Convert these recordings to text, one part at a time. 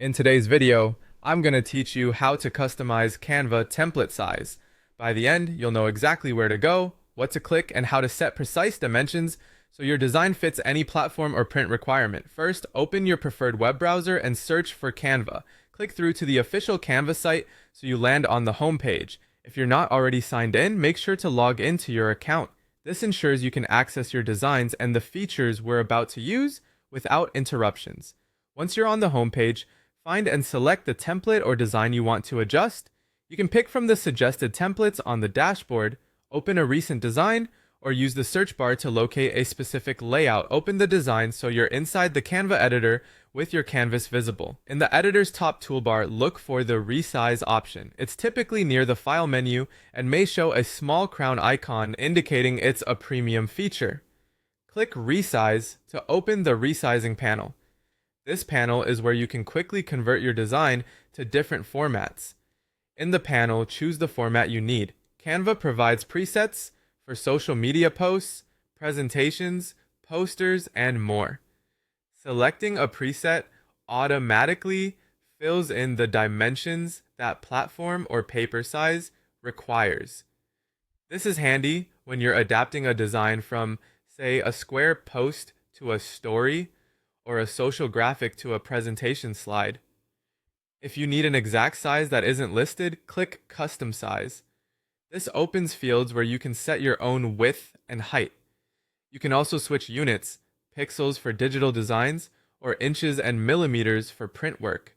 In today's video, I'm going to teach you how to customize Canva template size. By the end, you'll know exactly where to go, what to click, and how to set precise dimensions so your design fits any platform or print requirement. First, open your preferred web browser and search for Canva. Click through to the official Canva site so you land on the home page. If you're not already signed in, make sure to log into your account. This ensures you can access your designs and the features we're about to use without interruptions. Once you're on the home page, find and select the template or design you want to adjust. You can pick from the suggested templates on the dashboard, open a recent design, or use the search bar to locate a specific layout. Open the design so you're inside the Canva editor with your canvas visible. In the editor's top toolbar, look for the resize option. It's typically near the file menu and may show a small crown icon indicating it's a premium feature. Click resize to open the resizing panel. This panel is where you can quickly convert your design to different formats. In the panel, choose the format you need. Canva provides presets for social media posts, presentations, posters, and more. Selecting a preset automatically fills in the dimensions that platform or paper size requires. This is handy when you're adapting a design from, say, a square post to a story, or a social graphic to a presentation slide. If you need an exact size that isn't listed, click Custom Size. This opens fields where you can set your own width and height. You can also switch units, pixels for digital designs, or inches and millimeters for print work.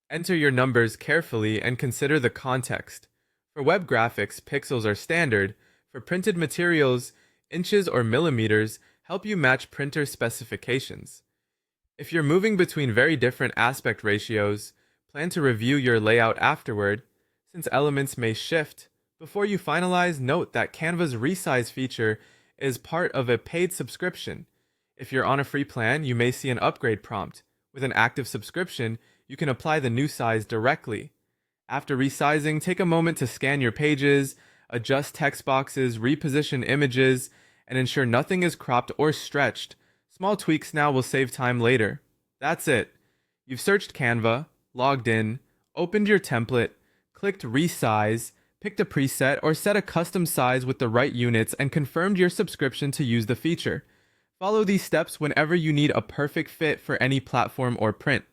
Enter your numbers carefully and consider the context. For web graphics, pixels are standard. For printed materials, inches or millimeters help you match printer specifications. If you're moving between very different aspect ratios, plan to review your layout afterward, since elements may shift. Before you finalize, note that Canva's resize feature is part of a paid subscription. If you're on a free plan, you may see an upgrade prompt. With an active subscription, you can apply the new size directly. After resizing, take a moment to scan your pages, adjust text boxes, reposition images, and ensure nothing is cropped or stretched. Small tweaks now will save time later. That's it. You've searched Canva, logged in, opened your template, clicked resize, picked a preset, or set a custom size with the right units, and confirmed your subscription to use the feature. Follow these steps whenever you need a perfect fit for any platform or print.